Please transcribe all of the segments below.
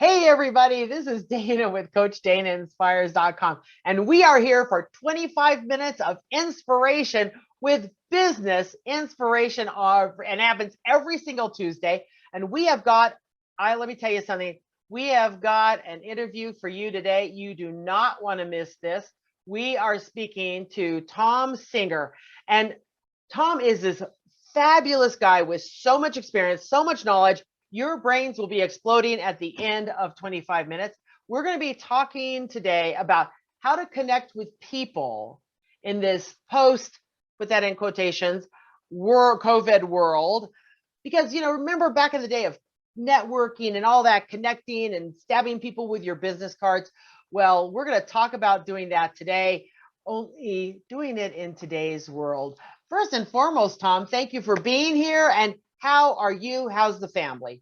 Hey, everybody, this is Dana with Coach Dana Inspires.com. And we are here for 25 minutes of inspiration with business inspiration, and happens every single Tuesday. And we have got, let me tell you something, we have got an interview for you today. You do not want to miss this. We are speaking to Thom Singer. And Thom is this fabulous guy with so much experience, so much knowledge. Your brains will be exploding at the end of 25 minutes. We're going to be talking today about how to connect with people in this post, put that in quotations, COVID world. Because, remember back in the day of networking and all that, connecting and stabbing people with your business cards. Well, we're going to talk about doing that today, only doing it in today's world. First and foremost, Thom, thank you for being here. And how are you? How's the family?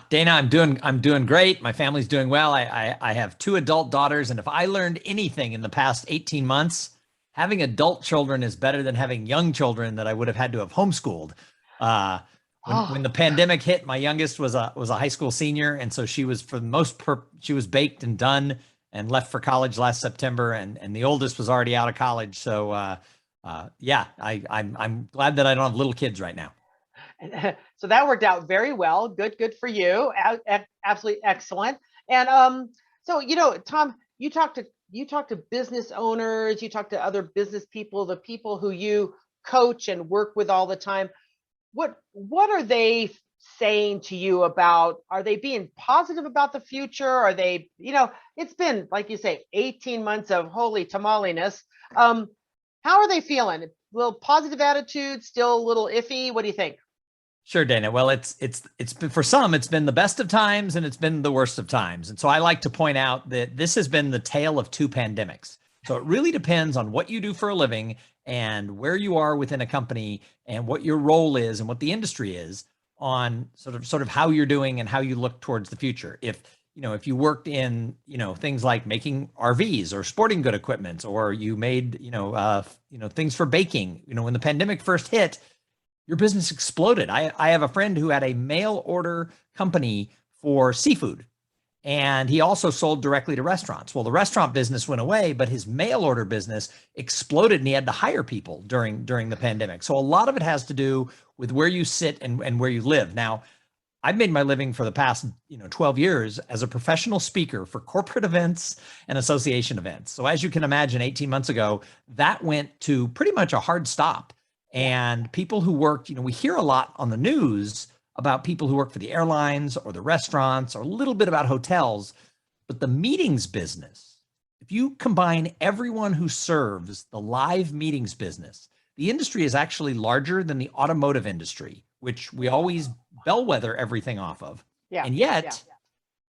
Dana, I'm doing great. My family's doing well. I have two adult daughters, and if I learned anything in the past 18 months, having adult children is better than having young children that I would have had to have homeschooled. When the pandemic hit, my youngest was a high school senior, and so she was for the most part she was baked and done and left for college last September, and the oldest was already out of college. So yeah, I'm glad that I don't have little kids right now. So that worked out very well. Good for you. Absolutely excellent. And so Thom, you talk to business owners, you talk to other business people, the people who you coach and work with all the time. What are they saying to you about? Are they being positive about the future? Are they, it's been, like you say, 18 months of holy tamaliness. How are they feeling? A little positive attitude, still a little iffy. What do you think? Sure, Dana. Well, it's been, for some, it's been the best of times and it's been the worst of times. And so I like to point out that this has been the tale of two pandemics. So it really depends on what you do for a living and where you are within a company and what your role is and what the industry is on sort of how you're doing and how you look towards the future. If you worked in, things like making RVs or sporting good equipment, or you made, things for baking, when the pandemic first hit, your business exploded. I have a friend who had a mail order company for seafood, and he also sold directly to restaurants. Well, the restaurant business went away, but his mail order business exploded, and he had to hire people during the pandemic. So a lot of it has to do with where you sit and where you live. Now, I've made my living for the past 12 years as a professional speaker for corporate events and association events. So as you can imagine, 18 months ago, that went to pretty much a hard stop. And people who worked, we hear a lot on the news about people who work for the airlines or the restaurants or a little bit about hotels, but the meetings business, if you combine everyone who serves the live meetings business, the industry is actually larger than the automotive industry, which we always bellwether everything off of. Yeah. And yet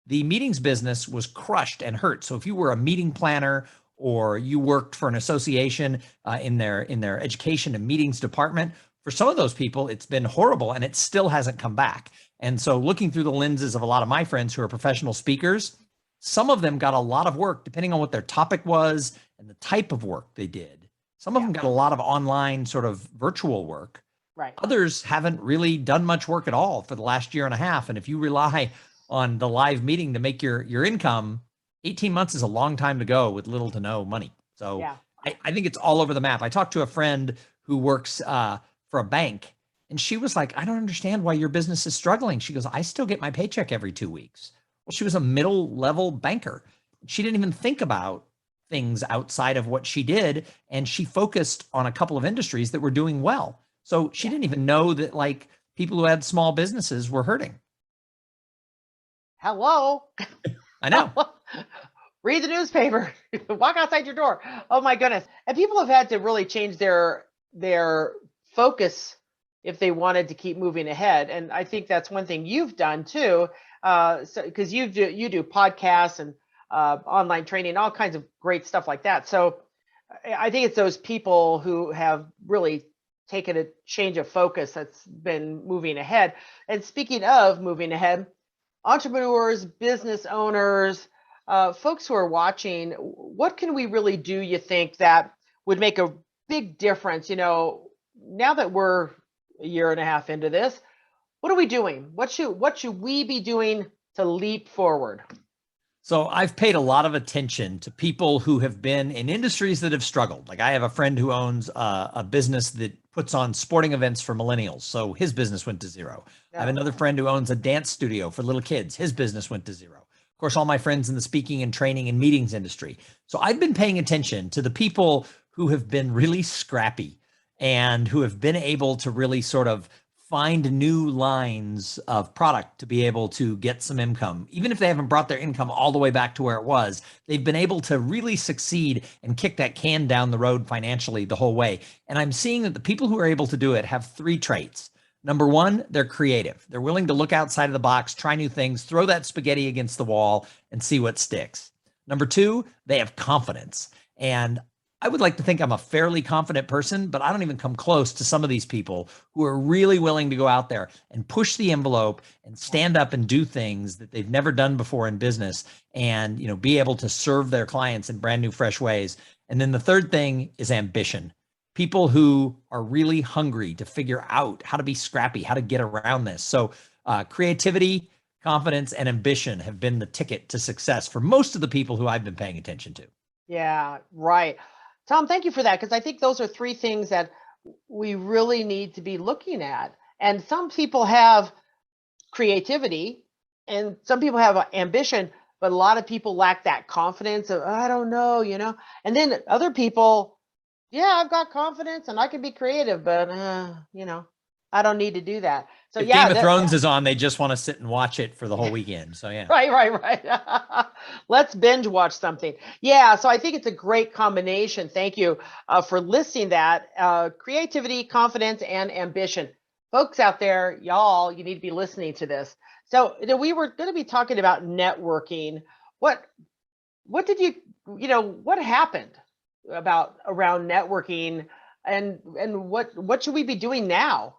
the meetings business was crushed and hurt. So if you were a meeting planner or you worked for an association in their education and meetings department, for some of those people, it's been horrible and it still hasn't come back. And so looking through the lenses of a lot of my friends who are professional speakers, some of them got a lot of work depending on what their topic was and the type of work they did. Some of them got a lot of online sort of virtual work. Right. Others haven't really done much work at all for the last year and a half. And if you rely on the live meeting to make your income, 18 months is a long time to go with little to no money. So I think it's all over the map. I talked to a friend who works for a bank, and she was like, I don't understand why your business is struggling. She goes, I still get my paycheck every 2 weeks. Well, she was a middle level banker. She didn't even think about things outside of what she did. And she focused on a couple of industries that were doing well. So she didn't even know that like people who had small businesses were hurting. Hello. I know. Read the newspaper. Walk outside your door. Oh my goodness. And people have had to really change their focus if they wanted to keep moving ahead. And I think that's one thing you've done too. So because you do podcasts and online training, all kinds of great stuff like that. So I think it's those people who have really taken a change of focus that's been moving ahead. And speaking of moving ahead, entrepreneurs, business owners, folks who are watching, what can we really do, you think, that would make a big difference? Now that we're a year and a half into this, what are we doing? What should we be doing to leap forward? So I've paid a lot of attention to people who have been in industries that have struggled. Like I have a friend who owns a business that puts on sporting events for millennials. So his business went to zero. I have No. another friend who owns a dance studio for little kids. His business went to zero. Of course, all my friends in the speaking and training and meetings industry. So I've been paying attention to the people who have been really scrappy and who have been able to really sort of find new lines of product to be able to get some income. Even if they haven't brought their income all the way back to where it was, they've been able to really succeed and kick that can down the road financially the whole way. And I'm seeing that the people who are able to do it have three traits. Number one, they're creative. They're willing to look outside of the box, try new things, throw that spaghetti against the wall and see what sticks. Number two, they have confidence. And I would like to think I'm a fairly confident person, but I don't even come close to some of these people who are really willing to go out there and push the envelope and stand up and do things that they've never done before in business and, be able to serve their clients in brand new, fresh ways. And then the third thing is ambition. People who are really hungry to figure out how to be scrappy, how to get around this. So creativity, confidence, and ambition have been the ticket to success for most of the people who I've been paying attention to. Yeah, right. Thom, thank you for that, because I think those are three things that we really need to be looking at. And some people have creativity and some people have ambition, but a lot of people lack that confidence of, I don't know, And then other people, yeah, I've got confidence and I can be creative, but, I don't need to do that. So If yeah, Game of Thrones is on, they just want to sit and watch it for the whole weekend. So yeah. right. Let's binge watch something. Yeah, so I think it's a great combination. Thank you for listing that. Creativity, confidence, and ambition. Folks out there, y'all, you need to be listening to this. So we were going to be talking about networking. What did what happened around networking, and what should we be doing now?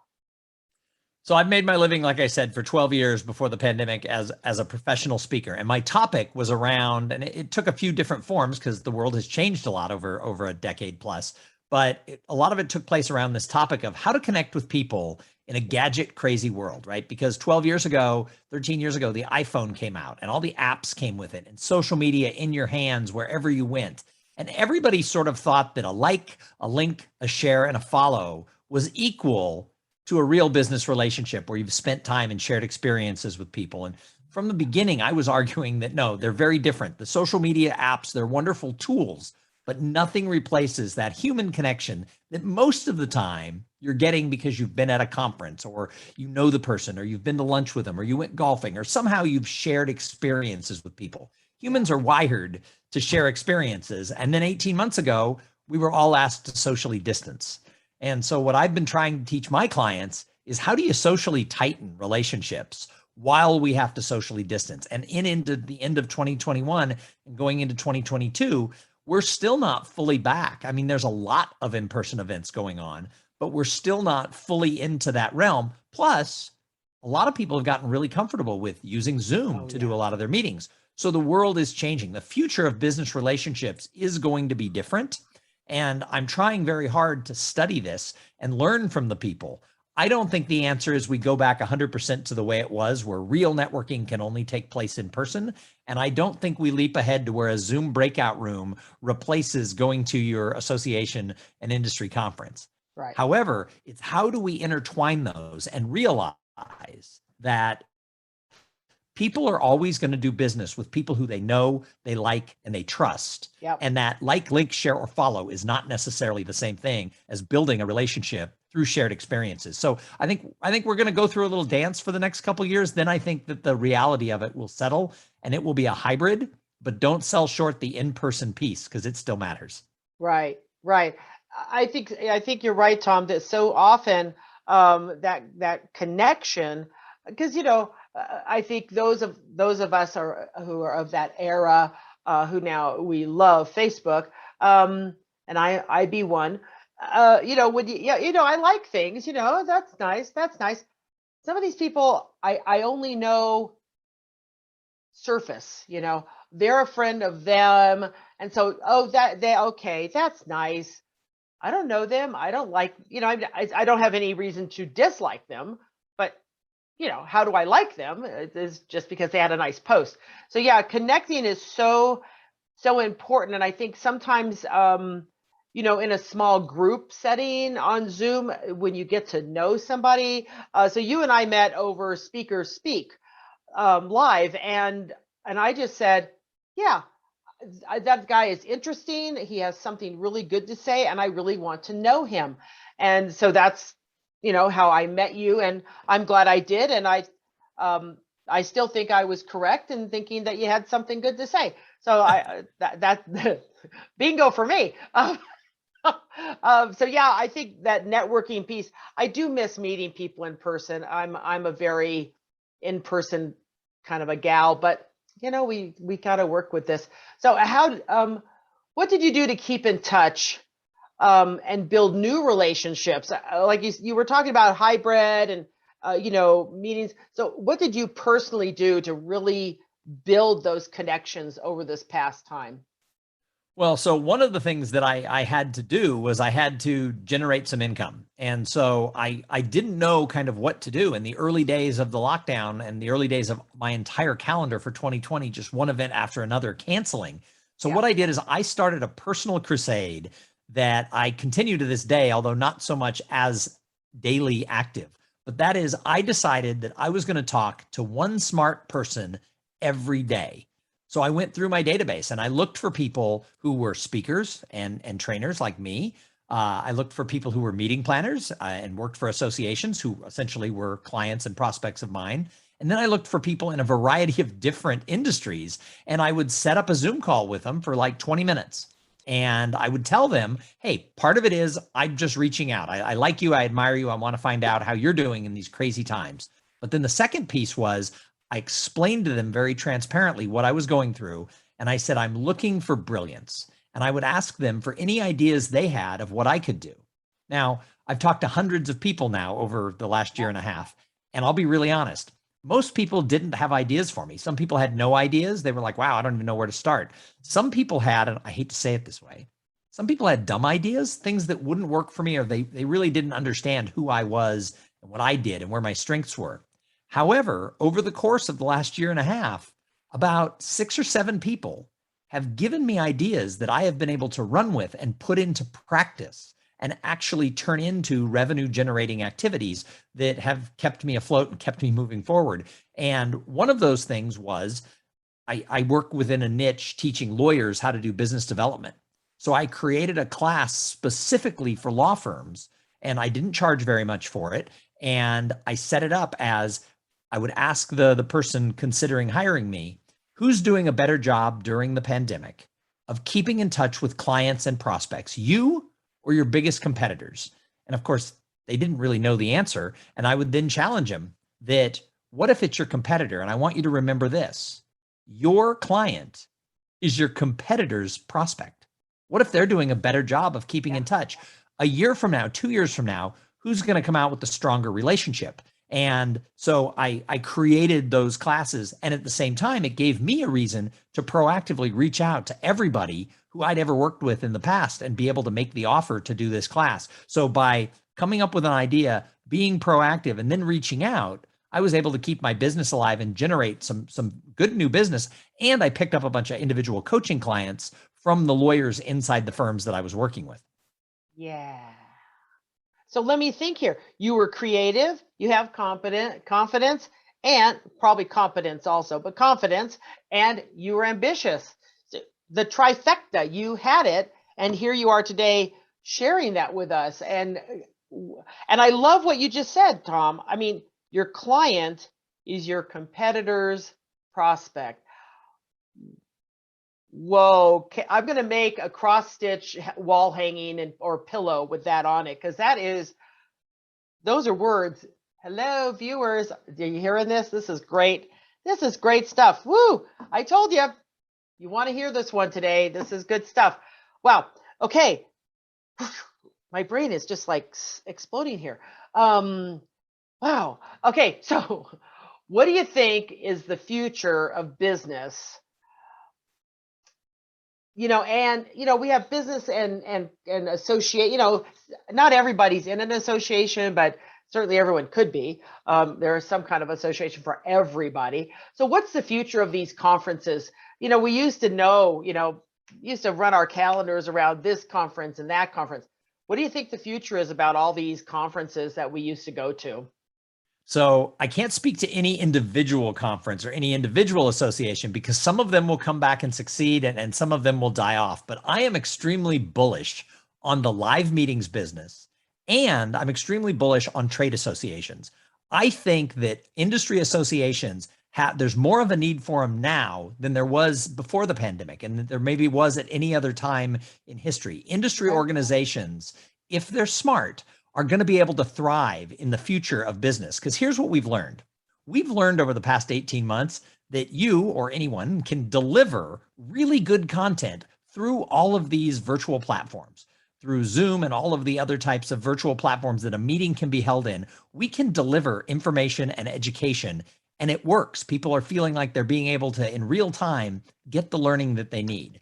So I've made my living, like I said, for 12 years before the pandemic as a professional speaker. And my topic was around, and it took a few different forms because the world has changed a lot over a decade plus. But a lot of it took place around this topic of how to connect with people in a gadget crazy world, right? Because 12 years ago, 13 years ago, the iPhone came out and all the apps came with it and social media in your hands wherever you went. And everybody sort of thought that a like, a link, a share, and a follow was equal to a real business relationship where you've spent time and shared experiences with people. And from the beginning, I was arguing that no, they're very different. The social media apps, they're wonderful tools, but nothing replaces that human connection that most of the time you're getting because you've been at a conference or you know the person or you've been to lunch with them or you went golfing or somehow you've shared experiences with people. Humans are wired to share experiences. And then 18 months ago, we were all asked to socially distance. And so what I've been trying to teach my clients is how do you socially tighten relationships while we have to socially distance? And into the end of 2021 and going into 2022, we're still not fully back. I mean, there's a lot of in-person events going on, but we're still not fully into that realm. Plus, a lot of people have gotten really comfortable with using Zoom to do a lot of their meetings. So the world is changing. The future of business relationships is going to be different. And I'm trying very hard to study this and learn from the people. I don't think the answer is we go back 100% to the way it was, where real networking can only take place in person. And I don't think we leap ahead to where a Zoom breakout room replaces going to your association and industry conference. Right. However, it's how do we intertwine those and realize that people are always going to do business with people who they know, they like, and they trust. Yep. And that like, link, share, or follow is not necessarily the same thing as building a relationship through shared experiences. So I think we're going to go through a little dance for the next couple of years. Then I think that the reality of it will settle and it will be a hybrid, but don't sell short the in-person piece because it still matters. Right. I think you're right, Thom, that so often that connection, because I think those of us who are of that era, who now we love Facebook, and I be one. I like things. That's nice. That's nice. Some of these people, I only know surface. They're a friend of them, and so okay, that's nice. I don't know them. I don't like. I don't have any reason to dislike them, but how do I like them? It is just because they had a nice post. So yeah, connecting is so important. And I think sometimes, in a small group setting on Zoom, when you get to know somebody, so you and I met over Speakers Speak live, and I just said, yeah, that guy is interesting. He has something really good to say, and I really want to know him. And so that's, how I met you, and I'm glad I did. And I still think I was correct in thinking that you had something good to say. So that bingo for me. So yeah, I think that networking piece, I do miss meeting people in person. I'm a very in-person kind of a gal, but we got to work with this. So what did you do to keep in touch and build new relationships? Like you were talking about hybrid and meetings. So what did you personally do to really build those connections over this past time? Well, so one of the things that I had to do was I had to generate some income. And so I didn't know kind of what to do in the early days of the lockdown and the early days of my entire calendar for 2020, just one event after another canceling. So Yeah. what I did is I started a personal crusade that I continue to this day, although not so much as daily active. But that is, I decided that I was going to talk to one smart person every day. So I went through my database and I looked for people who were speakers and trainers like me. I looked for people who were meeting planners and worked for associations who essentially were clients and prospects of mine. And then I looked for people in a variety of different industries, and I would set up a Zoom call with them for like 20 minutes. And I would tell them, hey, part of it is I'm just reaching out. I like you. I admire you. I want to find out how you're doing in these crazy times. But then the second piece was I explained to them very transparently what I was going through. And I said, I'm looking for brilliance. And I would ask them for any ideas they had of what I could do. Now, I've talked to hundreds of people now over the last year and a half. And I'll be really honest, most people didn't have ideas for me. Some people had no ideas. They were like, wow, I don't even know where to start. Some people had, and I hate to say it this way, some people had dumb ideas, things that wouldn't work for me, or they really didn't understand who I was and what I did and where my strengths were. However, over the course of the last year and a half, about 6 or 7 people have given me ideas that I have been able to run with and put into practice and actually turn into revenue generating activities that have kept me afloat and kept me moving forward. And one of those things was I work within a niche teaching lawyers how to do business development. So I created a class specifically for law firms, and I didn't charge very much for it. And I set it up as I would ask the person considering hiring me, who's doing a better job during the pandemic of keeping in touch with clients and prospects, you or your biggest competitors? And of course, they didn't really know the answer. And I would then challenge them that, what if it's your competitor? And I want you to remember this: your client is your competitor's prospect. What if they're doing a better job of keeping in touch? A year from now, 2 years from now, who's going to come out with the stronger relationship? And so I created those classes. And at the same time, it gave me a reason to proactively reach out to everybody who I'd ever worked with in the past and be able to make the offer to do this class. So by coming up with an idea, being proactive, and then reaching out, I was able to keep my business alive and generate some good new business. And I picked up a bunch of individual coaching clients from the lawyers inside the firms that I was working with. Yeah. So let me think here. You were creative, you have confidence, and probably competence also, but confidence, and you were ambitious. The trifecta, you had it, and here you are today sharing that with us. And I love what you just said, Thom. I mean, your client is your competitor's prospect. Whoa, I'm going to make a cross stitch wall hanging or pillow with that on it, because those are words. Hello, viewers. Are you hearing this? This is great. This is great stuff. Woo! I told you, you want to hear this one today. This is good stuff. Wow. Okay. My brain is just like exploding here. Wow. Okay. So what do you think is the future of business? And we have business and associate, not everybody's in an association, but certainly everyone could be. There is some kind of association for everybody. So what's the future of these conferences? We used to know, used to run our calendars around this conference and that conference. What do you think the future is about all these conferences that we used to go to? So I can't speak to any individual conference or any individual association because some of them will come back and succeed and some of them will die off. But I am extremely bullish on the live meetings business, and I'm extremely bullish on trade associations. I think that industry associations there's more of a need for them now than there was before the pandemic, and there maybe was at any other time in history. Industry organizations, if they're smart, are going to be able to thrive in the future of business. Because here's what we've learned. We've learned over the past 18 months that you or anyone can deliver really good content through all of these virtual platforms, through Zoom and all of the other types of virtual platforms that a meeting can be held in. We can deliver information and education, and it works. People are feeling like they're being able to, in real time, get the learning that they need.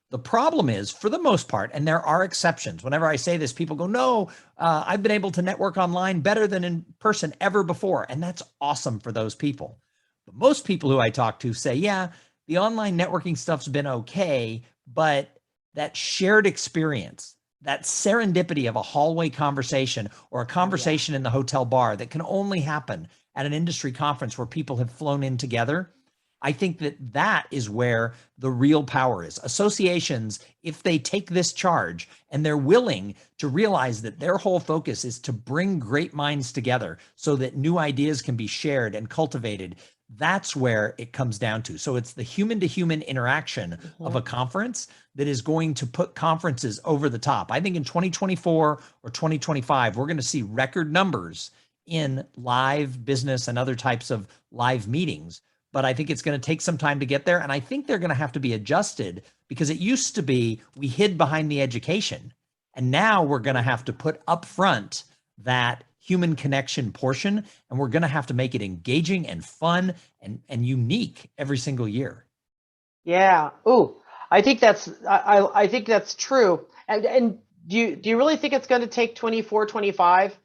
The problem is, for the most part, and there are exceptions. Whenever I say this, people go, no, I've been able to network online better than in person ever before. And that's awesome for those people. But most people who I talk to say, yeah, the online networking stuff's been okay, but that shared experience, that serendipity of a hallway conversation or a conversation in the hotel bar that can only happen at an industry conference where people have flown in together, I think that is where the real power is. Associations, if they take this charge and they're willing to realize that their whole focus is to bring great minds together so that new ideas can be shared and cultivated, that's where it comes down to. So it's the human to human interaction of a conference that is going to put conferences over the top. I think in 2024 or 2025, we're going to see record numbers in live business and other types of live meetings. But I think it's going to take some time to get there. And I think they're going to have to be adjusted because it used to be we hid behind the education. And now we're going to have to put up front that human connection portion. And we're going to have to make it engaging and fun and unique every single year. Yeah. Ooh, I think I think that's true. And do you really think it's going to take 24, 25?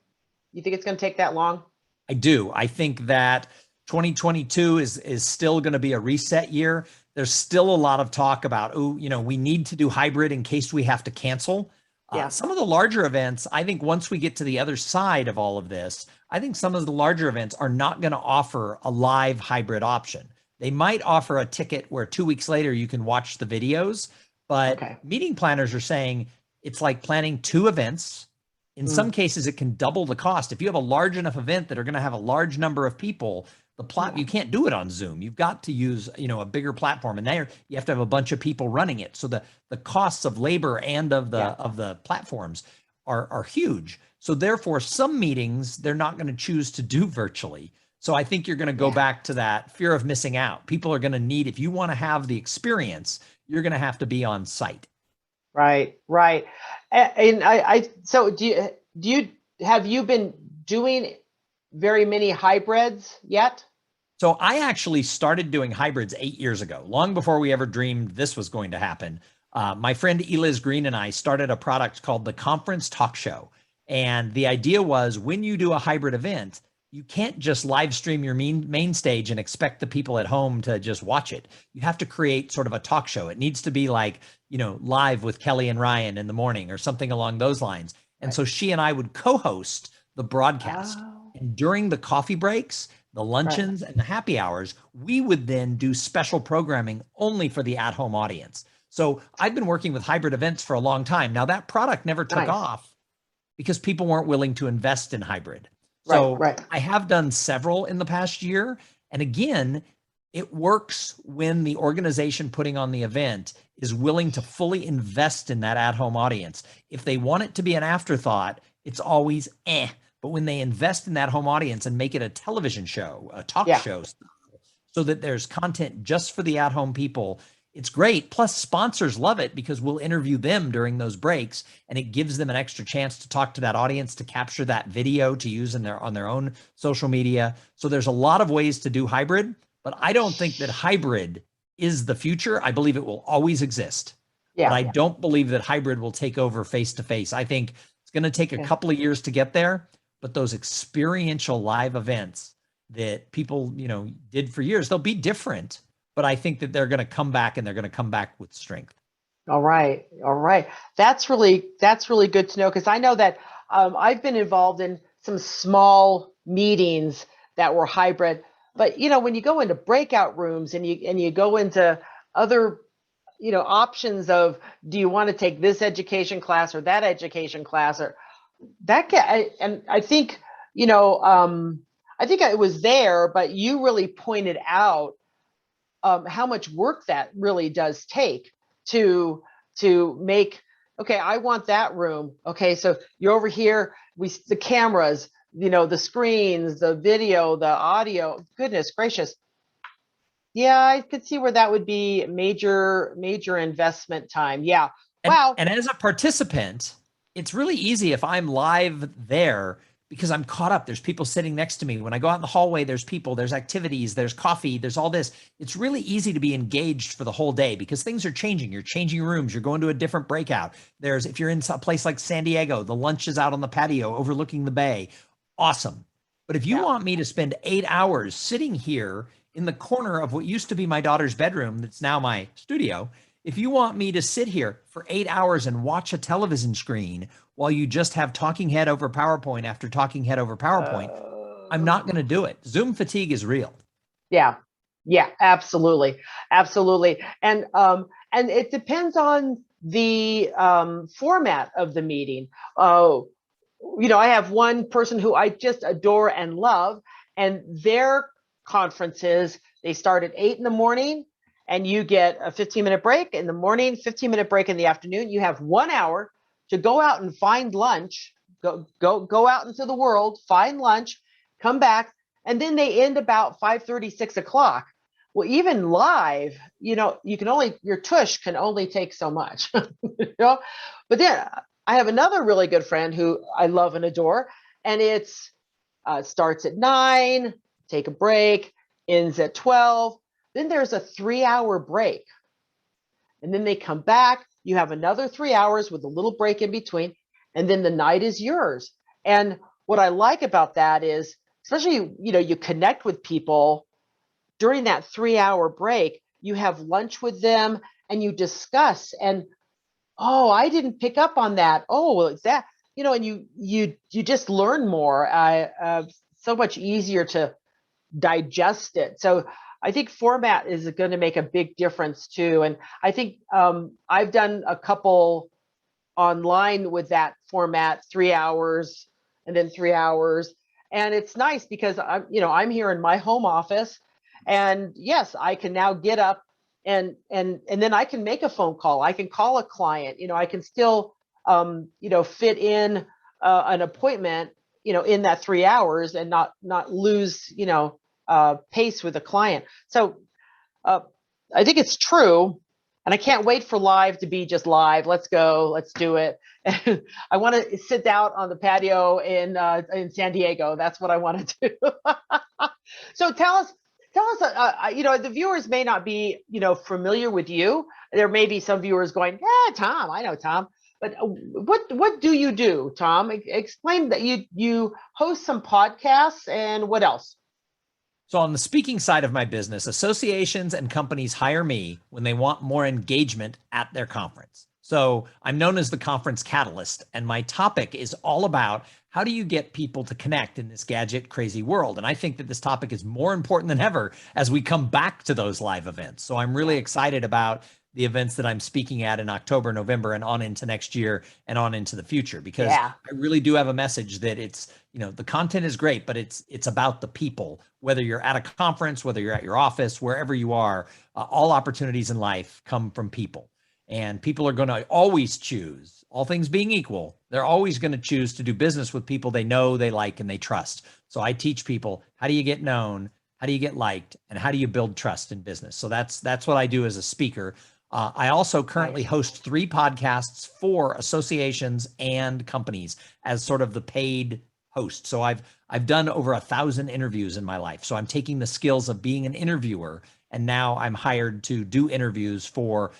You think it's going to take that long? I do. I think that 2022 is still going to be a reset year. There's still a lot of talk about, we need to do hybrid in case we have to cancel. Some of the larger events, I think once we get to the other side of all of this, I think some of the larger events are not going to offer a live hybrid option. They might offer a ticket where 2 weeks later you can watch the videos, but meeting planners are saying it's like planning two events. In some cases, it can double the cost. If you have a large enough event that are going to have a large number of people, you can't do it on Zoom. You've got to use, a bigger platform, and there you have to have a bunch of people running it. So the costs of labor and of the platforms are huge. So therefore, some meetings they're not going to choose to do virtually. So I think you're going to go back to that fear of missing out. People are going to need, if you want to have the experience, you're going to have to be on site. Right. And so have you been doing very many hybrids yet? So I actually started doing hybrids 8 years ago, long before we ever dreamed this was going to happen. My friend Eliz Green and I started a product called the Conference Talk Show. And the idea was when you do a hybrid event, you can't just live stream your main stage and expect the people at home to just watch it. You have to create sort of a talk show. It needs to be like, live with Kelly and Ryan in the morning or something along those lines. And so she and I would co-host the broadcast. And during the coffee breaks, the luncheons and the happy hours, we would then do special programming only for the at-home audience. So I've been working with hybrid events for a long time. Now that product never took off because people weren't willing to invest in hybrid. So I have done several in the past year. And again, it works when the organization putting on the event is willing to fully invest in that at-home audience. If they want it to be an afterthought, it's always But when they invest in that home audience and make it a television show, a talk show, so that there's content just for the at-home people, it's great. Plus sponsors love it because we'll interview them during those breaks, and it gives them an extra chance to talk to that audience, to capture that video to use on their own social media. So there's a lot of ways to do hybrid, but I don't think that hybrid is the future. I believe it will always exist. But I don't believe that hybrid will take over face-to-face. I think it's going to take a couple of years to get there. but those experiential live events that people, did for years, they'll be different, but I think that they're going to come back, and they're going to come back with strength. All right. All right. That's really good to know, because I know that I've been involved in some small meetings that were hybrid. But when you go into breakout rooms and you go into other options of, do you want to take this education class or that education class, or that and I think I think it was there, but you really pointed out how much work that really does take to make. Okay, I want that room. Okay, so you're over here. The cameras, the screens, the video, the audio. Goodness gracious. Yeah, I could see where that would be major investment time. Yeah. Wow. And as a participant, it's really easy if I'm live there, because I'm caught up. There's people sitting next to me. When I go out in the hallway, there's people, there's activities, there's coffee, there's all this. It's really easy to be engaged for the whole day, because things are changing. You're changing rooms. You're going to a different breakout. If you're in a place like San Diego, the lunch is out on the patio overlooking the bay. Awesome. But if you want me to spend 8 hours sitting here in the corner of what used to be my daughter's bedroom, that's now my studio, if you want me to sit here for 8 hours and watch a television screen while you just have talking head over PowerPoint after talking head over PowerPoint, I'm not going to do it. Zoom fatigue is real. Yeah. Yeah, absolutely. Absolutely. And it depends on the format of the meeting. I have one person who I just adore and love, and their conferences, they start at 8 in the morning, and you get a 15-minute break in the morning, 15-minute break in the afternoon. You have 1 hour to go out and find lunch, go out into the world, find lunch, come back, and then they end about 5:30, 6 o'clock. Well, even live, your tush can only take so much, But then I have another really good friend who I love and adore, and it's starts at 9, take a break, ends at 12. Then there's a 3-hour break. And then they come back. You have another 3 hours with a little break in between. And then the night is yours. And what I like about that is, especially, you connect with people during that 3-hour break. You have lunch with them and you discuss. And, oh, I didn't pick up on that. Oh, well, it's that, and you just learn more. So much easier to digest it. So I think format is going to make a big difference too. And I think I've done a couple online with that format, 3 hours and then 3 hours. And it's nice because I'm here in my home office, and yes, I can now get up and then I can make a phone call. I can call a client, I can still, fit in an appointment, in that 3 hours and not lose, pace with a client. So I think it's true. And I can't wait for live to be just live. Let's go. Let's do it. I want to sit out on the patio in San Diego. That's what I want to do. So tell us, the viewers may not be, familiar with you. There may be some viewers going, "Yeah, Thom, I know Thom." But what do you do, Thom? Explain that you host some podcasts, and what else? So on the speaking side of my business, associations and companies hire me when they want more engagement at their conference. So I'm known as the conference catalyst, and my topic is all about how do you get people to connect in this gadget crazy world? And I think that this topic is more important than ever as we come back to those live events. So I'm really excited about the events that I'm speaking at in October, November, and on into next year and on into the future, because I really do have a message that it's, the content is great, but it's about the people, whether you're at a conference, whether you're at your office, wherever you are, all opportunities in life come from people, and people are going to always choose, all things being equal, they're always going to choose to do business with people they know, they like, and they trust. So I teach people, how do you get known? How do you get liked? And how do you build trust in business? So that's what I do as a speaker. I also currently host 3 podcasts for associations and companies as sort of the paid host. So I've done over 1,000 interviews in my life. So I'm taking the skills of being an interviewer, and now I'm hired to do interviews for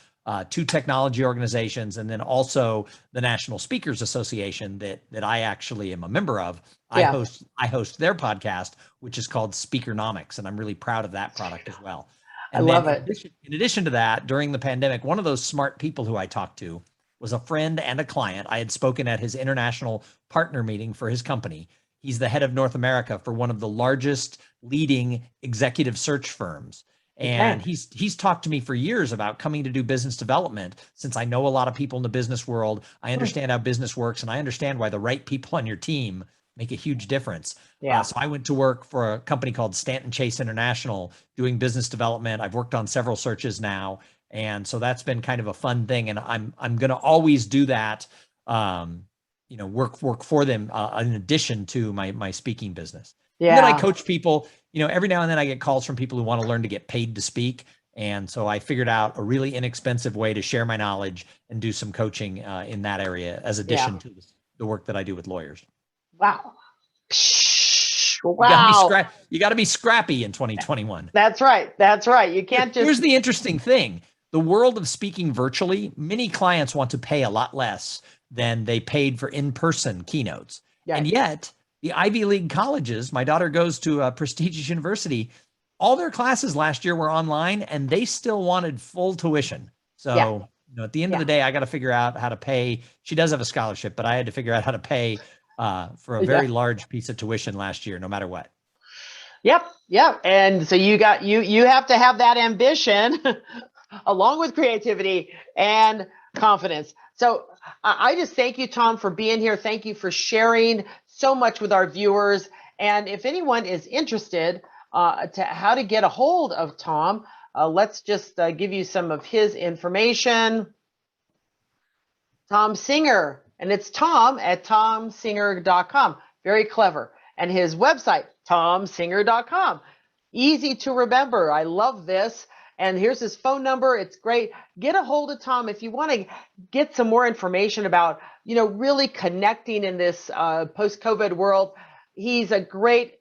two technology organizations, and then also the National Speakers Association that I actually am a member of. I host their podcast, which is called Speakernomics, and I'm really proud of that product as well. I And love then it. in addition to that, during the pandemic, one of those smart people who I talked to was a friend and a client. I had spoken at his international partner meeting for his company. He's the head of North America for one of the largest leading executive search firms. And Okay. he's talked to me for years about coming to do business development. Since I know a lot of people in the business world, I understand how business works, and I understand why the right people on your team make a huge difference. Yeah. So I went to work for a company called Stanton Chase International doing business development. I've worked on several searches now, and so that's been kind of a fun thing. And I'm going to always do that. Work for them in addition to my speaking business. And then I Yeah. coach people. Every now and then I get calls from people who want to learn to get paid to speak. And so I figured out a really inexpensive way to share my knowledge and do some coaching in that area as addition to the work that I do with lawyers. Wow. You got to be scrappy in 2021. That's right. That's right. You can't just. Here's the interesting thing. The world of speaking virtually, many clients want to pay a lot less than they paid for in-person keynotes. Yeah. And yet the Ivy League colleges, my daughter goes to a prestigious university, all their classes last year were online and they still wanted full tuition. So, at the end of the day, I got to figure out how to pay. She does have a scholarship, but I had to figure out how to pay for a very large piece of tuition last year, no matter what. Yep. And so you have to have that ambition along with creativity and confidence. So I just thank you, Thom, for being here. Thank you for sharing so much with our viewers. And if anyone is interested to how to get a hold of Thom, let's just give you some of his information. Thom Singer, and it's Thom at thomsinger.com. Very clever. And his website, thomsinger.com. Easy to remember. I love this. And here's his phone number. It's great. Get a hold of Thom if you want to get some more information about, really connecting in this post-COVID world. He's a great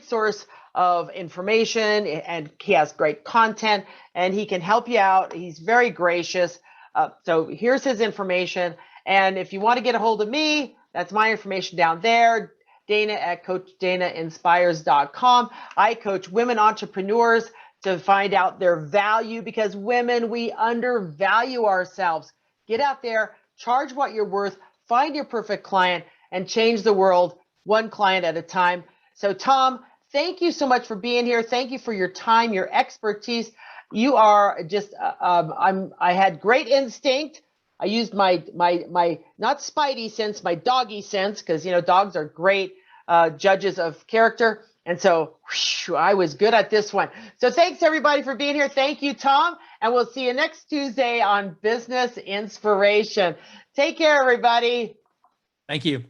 source of information, and he has great content, and he can help you out. He's very gracious. So here's his information. And if you want to get a hold of me, that's my information down there. Dana at CoachDanaInspires.com. I coach women entrepreneurs to find out their value, because women, we undervalue ourselves. Get out there, charge what you're worth, find your perfect client, and change the world one client at a time. So Thom, thank you so much for being here. Thank you for your time, your expertise. You are just, I had great instinct. I used my not spidey sense, my doggy sense, because dogs are great judges of character. And so I was good at this one. So thanks everybody for being here. Thank you, Thom. And we'll see you next Tuesday on Business Inspiration. Take care, everybody. Thank you.